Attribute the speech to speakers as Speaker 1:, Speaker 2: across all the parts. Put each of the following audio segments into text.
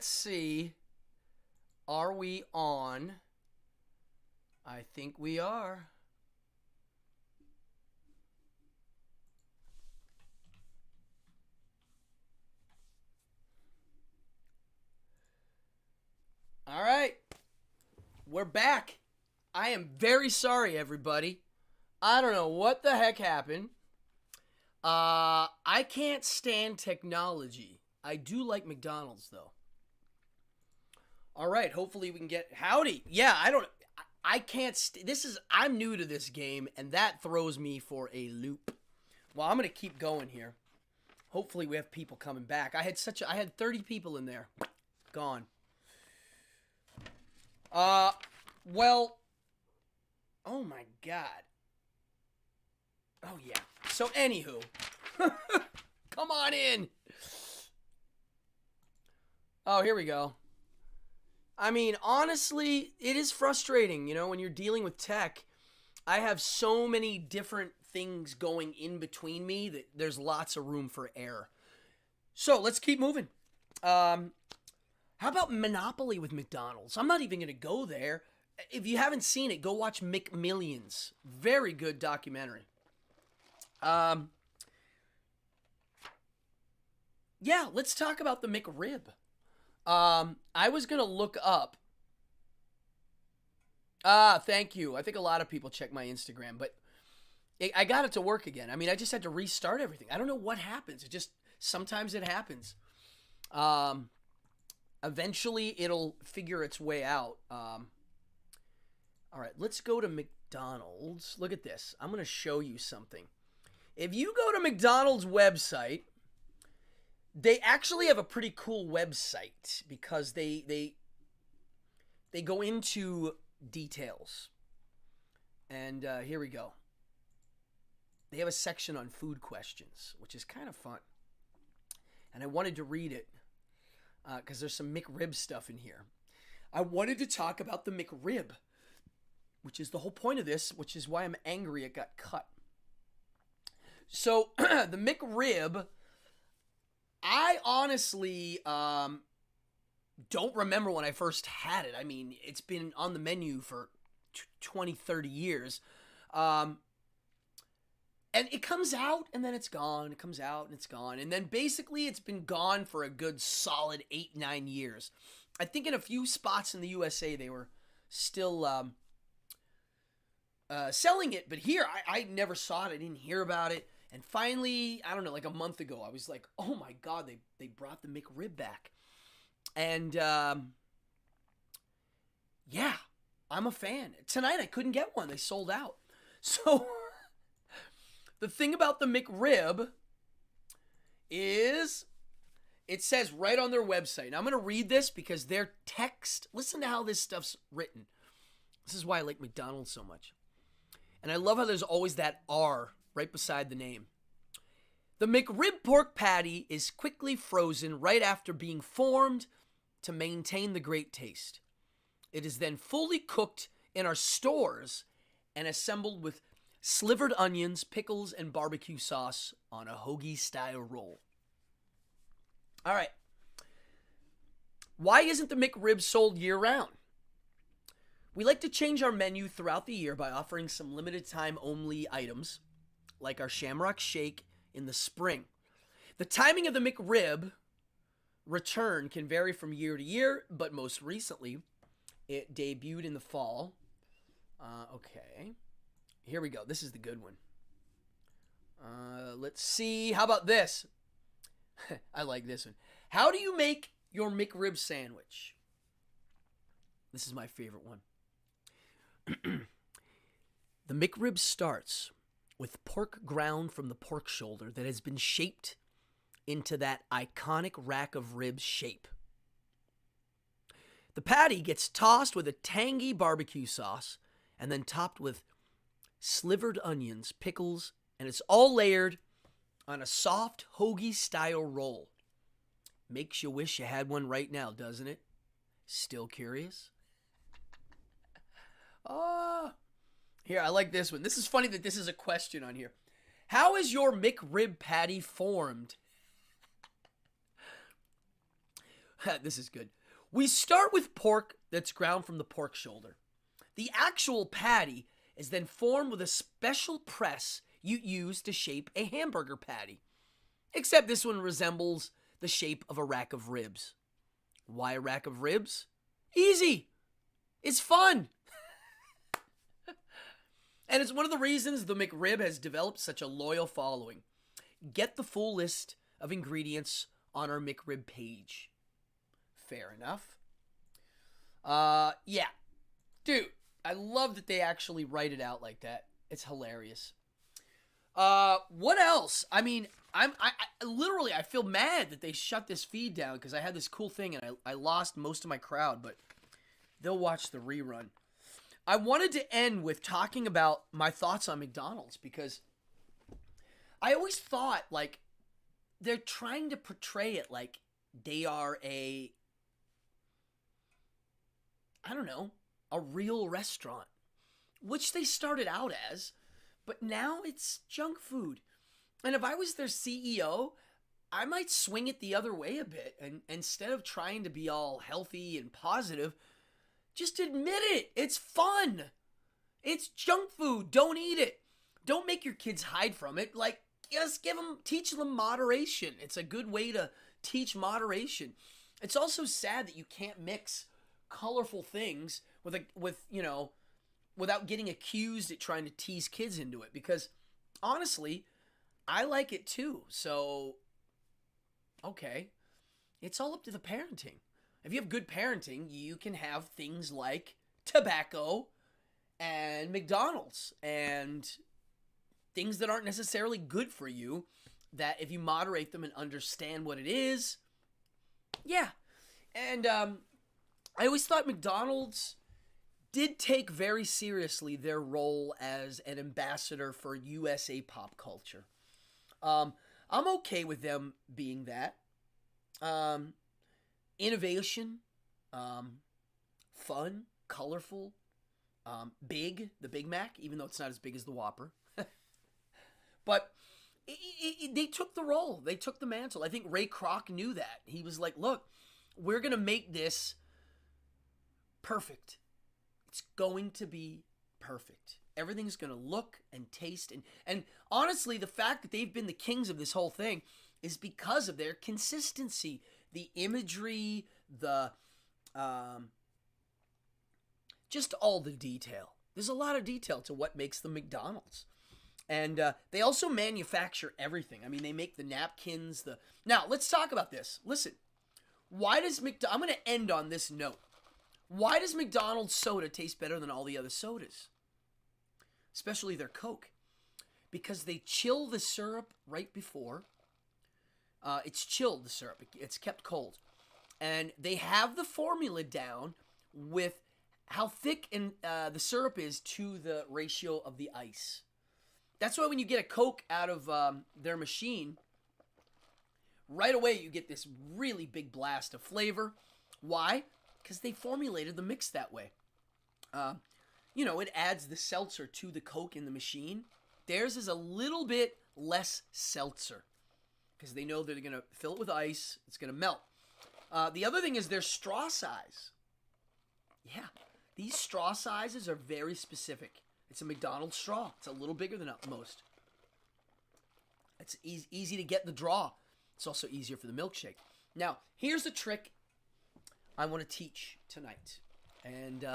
Speaker 1: let's see. Are we on? I think we are. All right. We're back. I am very sorry, everybody. I don't know what the heck happened. I can't stand technology. I do like McDonald's, though. All right, hopefully we can get... Howdy. Yeah, I can't... I'm new to this game, and that throws me for a loop. Well, I'm going to keep going here. Hopefully we have people coming back. I had 30 people in there. Gone. Well... Oh, my God. Oh, yeah. So, anywho. Come on in. Oh, here we go. I mean, honestly, it is frustrating, you know, when you're dealing with tech. I have so many different things going in between me that there's lots of room for error. So, let's keep moving. How about Monopoly with McDonald's? I'm not even going to go there. If you haven't seen it, go watch McMillions. Very good documentary. Yeah, let's talk about the McRib. I was going to look up. Thank you. I think a lot of people check my Instagram, but I got it to work again. I mean, I just had to restart everything. I don't know what happens. Sometimes it happens. Eventually it'll figure its way out. All right, let's go to McDonald's. Look at this. I'm going to show you something. If you go to McDonald's website, they actually have a pretty cool website because they go into details. And here we go. They have a section on food questions, which is kind of fun. And I wanted to read it because there's some McRib stuff in here. I wanted to talk about the McRib, which is the whole point of this, which is why I'm angry it got cut. So, the McRib, I honestly don't remember when I first had it. I mean, it's been on the menu for 20, 30 years. And it comes out, and then it's gone. It comes out, and it's gone. And then basically it's been gone for a good solid 8, 9 years. I think in a few spots in the USA they were still... selling it, but here I never saw it. I didn't hear about it, and finally, I don't know, like a month ago, I was like, oh my God, they brought the McRib back, and yeah, I'm a fan. Tonight I couldn't get one; they sold out. So the thing about the McRib is, it says right on their website. And I'm going to read this because their text. Listen to how this stuff's written. This is why I like McDonald's so much. And I love how there's always that R right beside the name. The McRib pork patty is quickly frozen right after being formed to maintain the great taste. It is then fully cooked in our stores and assembled with slivered onions, pickles, and barbecue sauce on a hoagie-style roll. All right. Why isn't the McRib sold year-round? We like to change our menu throughout the year by offering some limited time only items, like our Shamrock Shake in the spring. The timing of the McRib return can vary from year to year, but most recently, it debuted in the fall. Okay, here we go. This is the good one. Let's see. How about this? I like this one. How do you make your McRib sandwich? This is my favorite one. The McRib starts with pork ground from the pork shoulder that has been shaped into that iconic rack of ribs shape. The patty gets tossed with a tangy barbecue sauce and then topped with slivered onions, pickles, and it's all layered on a soft hoagie-style roll. Makes you wish you had one right now, doesn't it? Still curious? Here, I like this one. This is funny that this is a question on here. How is your McRib patty formed? This is good. We start with pork that's ground from the pork shoulder. The actual patty is then formed with a special press you use to shape a hamburger patty. Except this one resembles the shape of a rack of ribs. Why a rack of ribs? Easy. It's fun. And it's one of the reasons the McRib has developed such a loyal following. Get the full list of ingredients on our McRib page. Fair enough. Yeah. Dude, I love that they actually write it out like that. It's hilarious. What else? I mean, I literally, I feel mad that they shut this feed down because I had this cool thing and I lost most of my crowd, but they'll watch the rerun. I wanted to end with talking about my thoughts on McDonald's because I always thought, like, they're trying to portray it like they are a real restaurant, which they started out as, but now it's junk food. And if I was their CEO, I might swing it the other way a bit. And instead of trying to be all healthy and positive, just admit it. It's fun. It's junk food. Don't eat it. Don't make your kids hide from it. Like, just teach them moderation. It's a good way to teach moderation. It's also sad that you can't mix colorful things without getting accused at trying to tease kids into it, because honestly, I like it too. So, okay, it's all up to the parenting. If you have good parenting, you can have things like tobacco and McDonald's and things that aren't necessarily good for you, that if you moderate them and understand what it is, yeah. And I always thought McDonald's did take very seriously their role as an ambassador for USA pop culture. I'm okay with them being that. Innovation, fun, colorful, big, the Big Mac, even though it's not as big as the Whopper. But they took the role. They took the mantle. I think Ray Kroc knew that. He was like, look, we're going to make this perfect. It's going to be perfect. Everything's going to look and taste. And honestly, the fact that they've been the kings of this whole thing is because of their consistency. The imagery, just all the detail. There's a lot of detail to what makes them McDonald's. And they also manufacture everything. I mean, they make the napkins. Now, let's talk about this. Listen, why does I'm going to end on this note. Why does McDonald's soda taste better than all the other sodas? Especially their Coke. Because they chill the syrup right before. It's chilled, the syrup. It's kept cold. And they have the formula down with how thick the syrup is to the ratio of the ice. That's why when you get a Coke out of their machine, right away you get this really big blast of flavor. Why? Because they formulated the mix that way. It adds the seltzer to the Coke in the machine. Theirs is a little bit less seltzer because they know they're going to fill it with ice. It's going to melt. The other thing is their straw size. Yeah, these straw sizes are very specific. It's a McDonald's straw. It's a little bigger than most. It's easy to get the draw. It's also easier for the milkshake. Now, here's the trick I want to teach tonight. And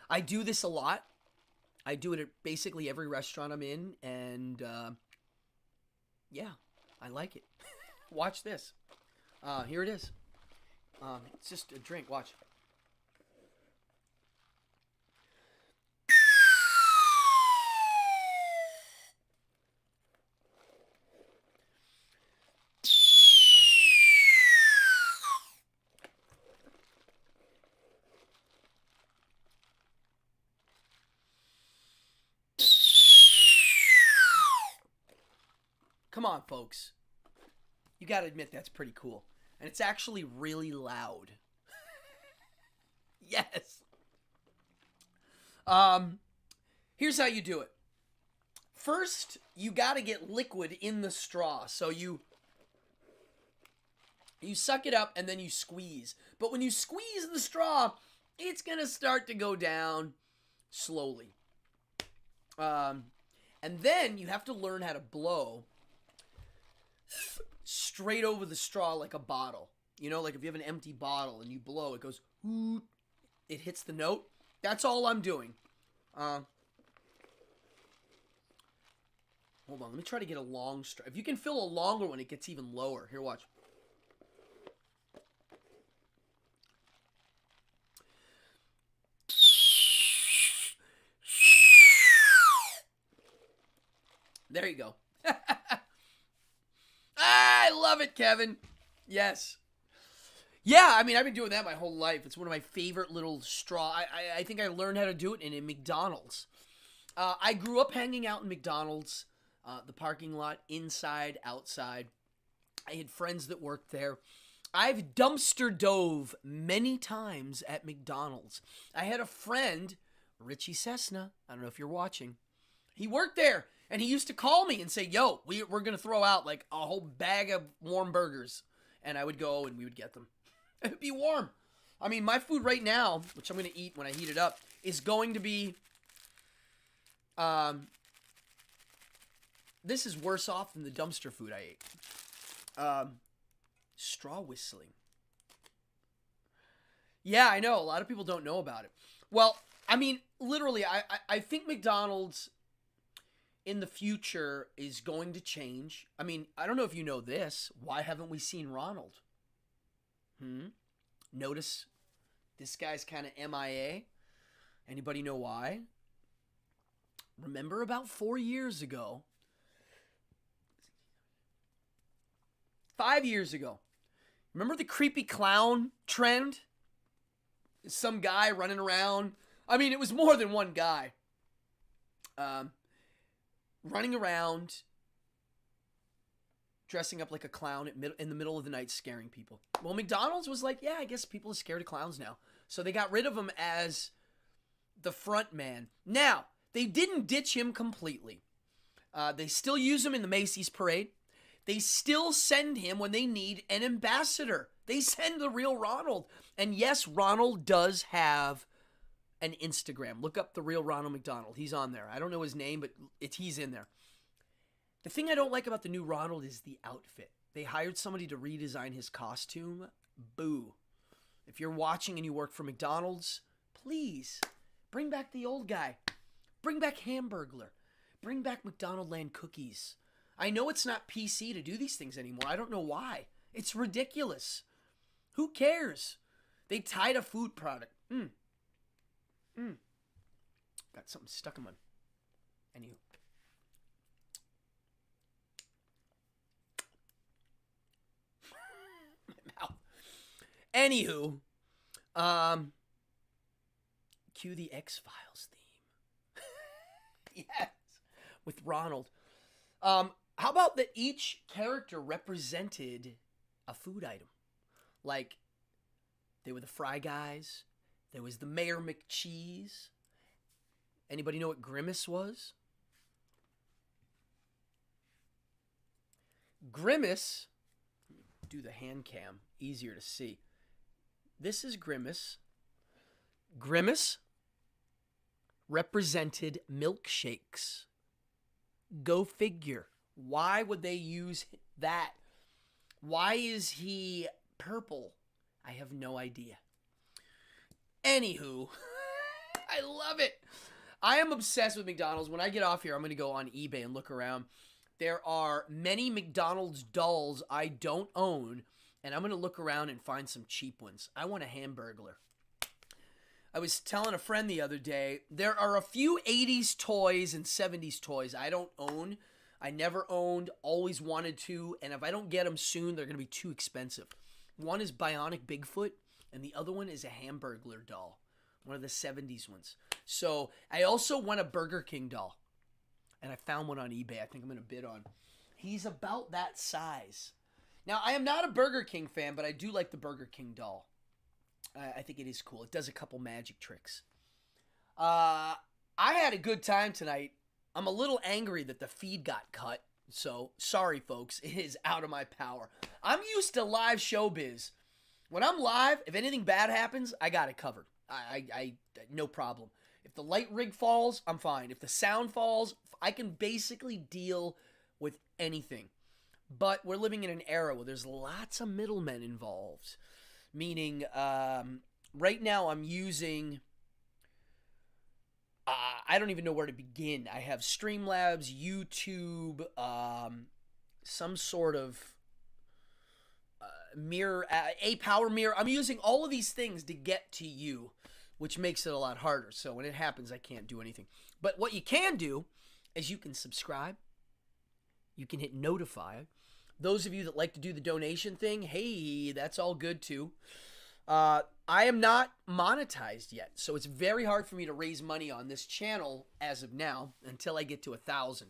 Speaker 1: I do this a lot. I do it at basically every restaurant I'm in. And yeah, I like it. Watch this. Here it is. It's just a drink. Watch. Come on, folks. You got to admit that's pretty cool. And it's actually really loud. Yes. Here's how you do it. First, you got to get liquid in the straw. So you You suck it up and then you squeeze. But when you squeeze the straw, it's going to start to go down slowly. And then you have to learn how to blow straight over the straw like a bottle. You know, like if you have an empty bottle and you blow, it goes, it hits the note. That's all I'm doing. Hold on, let me try to get a long straw. If you can fill a longer one, it gets even lower. Here, watch. There you go. I love it, Kevin. Yes. Yeah, I mean, I've been doing that my whole life. It's one of my favorite little straw. I think I learned how to do it in McDonald's. I grew up hanging out in McDonald's, the parking lot, inside, outside. I had friends that worked there. I've dumpster dove many times at McDonald's. I had a friend, Richie Cessna. I don't know if you're watching. He worked there. And he used to call me and say, yo, we're going to throw out like a whole bag of warm burgers. And I would go and we would get them. It would be warm. I mean, my food right now, which I'm going to eat when I heat it up, is going to be... this is worse off than the dumpster food I ate. Straw whistling. Yeah, I know. A lot of people don't know about it. Well, I mean, literally, I think McDonald's... in the future is going to change. I mean, I don't know if you know this. Why haven't we seen Ronald? Notice this guy's kind of MIA. Anybody know why? Remember about 4 years ago, 5 years ago, remember the creepy clown trend? Some guy running around. I mean, it was more than one guy. Running around, dressing up like a clown in the middle of the night, scaring people. Well, McDonald's was like, yeah, I guess people are scared of clowns now. So they got rid of him as the front man. Now, they didn't ditch him completely. They still use him in the Macy's parade. They still send him when they need an ambassador. They send the real Ronald. And yes, Ronald does have an Instagram. Look up the real Ronald McDonald. He's on there. I don't know his name, but he's in there. The thing I don't like about the new Ronald is the outfit. They hired somebody to redesign his costume. Boo. If you're watching and you work for McDonald's, please bring back the old guy. Bring back Hamburglar. Bring back McDonaldland cookies. I know it's not PC to do these things anymore. I don't know why. It's ridiculous. Who cares? They tied a food product. Got something stuck in my... Anywho. Anywho. Cue the X-Files theme. Yes. With Ronald. How about that each character represented a food item? Like, they were the Fry Guys. There was the Mayor McCheese. Anybody know what Grimace was? Grimace, do the hand cam, easier to see. This is Grimace. Grimace represented milkshakes. Go figure. Why would they use that? Why is he purple? I have no idea. Anywho, I love it. I am obsessed with McDonald's. When I get off here, I'm going to go on eBay and look around. There are many McDonald's dolls I don't own, and I'm going to look around and find some cheap ones. I want a Hamburglar. I was telling a friend the other day, there are a few 80s toys and 70s toys I don't own. I never owned, always wanted to, and if I don't get them soon, they're going to be too expensive. One is Bionic Bigfoot, and the other one is a Hamburglar doll, one of the 70s ones. So I also want a Burger King doll, and I found one on eBay I think I'm going to bid on. He's about that size. Now, I am not a Burger King fan, but I do like the Burger King doll. I think it is cool. It does a couple magic tricks. I had a good time tonight. I'm a little angry that the feed got cut So, sorry, folks. It is out of my power. I'm used to live showbiz. When I'm live, if anything bad happens, I got it covered. I no problem. If the light rig falls, I'm fine. If the sound falls, I can basically deal with anything. But we're living in an era where there's lots of middlemen involved. Meaning, right now I'm using... I don't even know where to begin. I have Streamlabs, YouTube, some sort of mirror, a power mirror. I'm using all of these things to get to you, which makes it a lot harder. So when it happens, I can't do anything. But what you can do is you can subscribe. You can hit notify. Those of you that like to do the donation thing, hey, that's all good too. I am not monetized yet, so it's very hard for me to raise money on this channel as of now until I get to 1,000.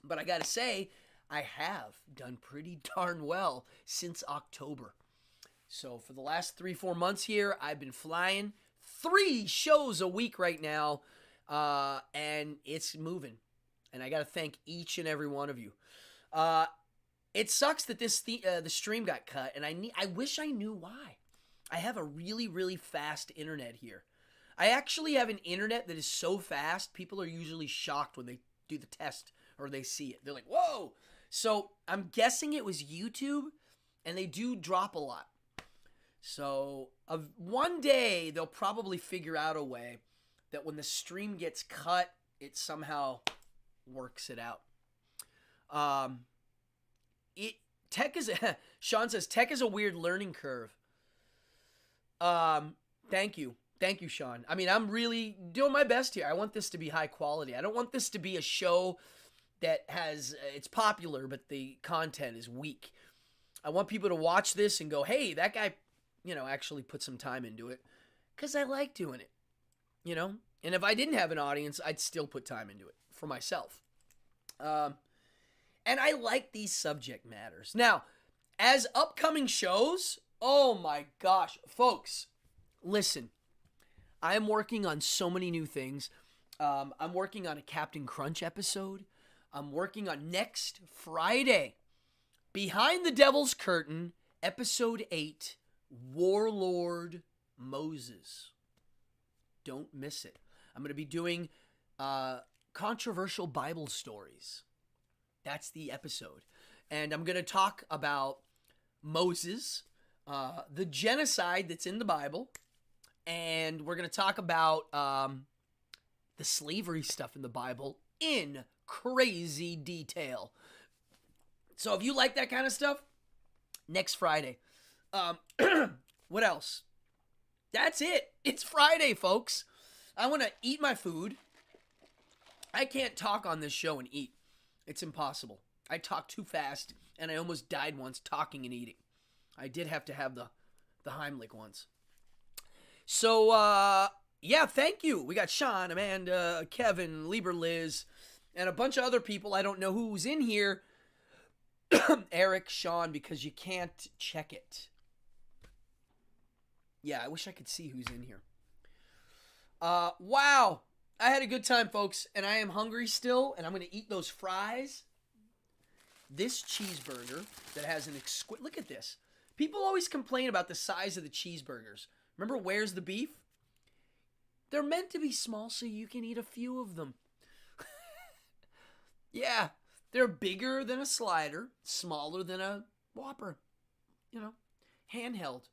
Speaker 1: But I gotta say, I have done pretty darn well since October. So for the last 3-4 months here, I've been flying 3 shows a week right now, and it's moving. And I gotta thank each and every one of you. It sucks that the stream got cut, and I wish I knew why. I have a really, really fast internet here. I actually have an internet that is so fast, people are usually shocked when they do the test or they see it. They're like, whoa! So I'm guessing it was YouTube, and they do drop a lot. So one day, they'll probably figure out a way that when the stream gets cut, it somehow works it out. Sean says, tech is a weird learning curve. Thank you, Sean. I mean, I'm really doing my best here. I want this to be high quality. I don't want this to be a show that has, it's popular, but the content is weak. I want people to watch this and go, hey, that guy, actually put some time into it, because I like doing it, And if I didn't have an audience, I'd still put time into it for myself. And I like these subject matters. Now, as upcoming shows, oh my gosh, folks, listen, I'm working on so many new things. I'm working on a Captain Crunch episode. I'm working on next Friday, Behind the Devil's Curtain, episode 8, Warlord Moses. Don't miss it. I'm going to be doing controversial Bible stories. That's the episode. And I'm going to talk about Moses, the genocide that's in the Bible, and we're going to talk about the slavery stuff in the Bible in crazy detail. So if you like that kind of stuff, next Friday. What else? That's it. It's Friday, folks. I want to eat my food. I can't talk on this show and eat. It's impossible. I talk too fast, and I almost died once talking and eating. I did have to have the Heimlich once. So, yeah, thank you. We got Sean, Amanda, Kevin, Lieber, Liz, and a bunch of other people. I don't know who's in here. Eric, Sean, because you can't check it. Yeah, I wish I could see who's in here. Wow. I had a good time, folks, and I am hungry still, and I'm going to eat those fries. This cheeseburger that has an exquisite... Look at this. People always complain about the size of the cheeseburgers. Remember Where's the Beef? They're meant to be small so you can eat a few of them. Yeah, they're bigger than a slider, smaller than a Whopper. Handheld.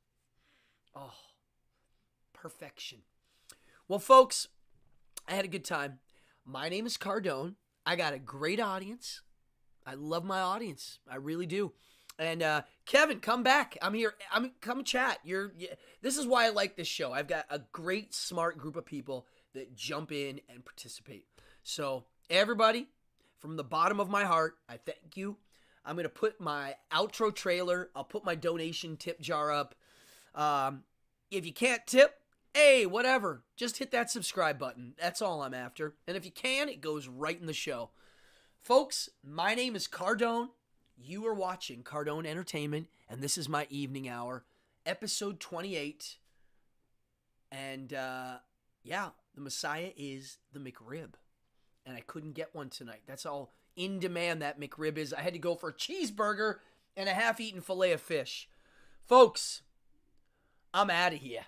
Speaker 1: Oh, perfection. Well, folks, I had a good time. My name is Cardone. I got a great audience. I love my audience. I really do. And Kevin, come back. I'm here. Come chat. This is why I like this show. I've got a great, smart group of people that jump in and participate. So everybody, from the bottom of my heart, I thank you. I'm going to put my outro trailer. I'll put my donation tip jar up. If you can't tip, hey, whatever. Just hit that subscribe button. That's all I'm after. And if you can, it goes right in the show. Folks, my name is Cardone. You are watching Cardone Entertainment, and this is my evening hour, episode 28. And, yeah, the Messiah is the Mcrib. And I couldn't get one tonight. That's all in demand that McRib is. I had to go for a cheeseburger and a half-eaten fillet of fish. Folks, I'm out of here.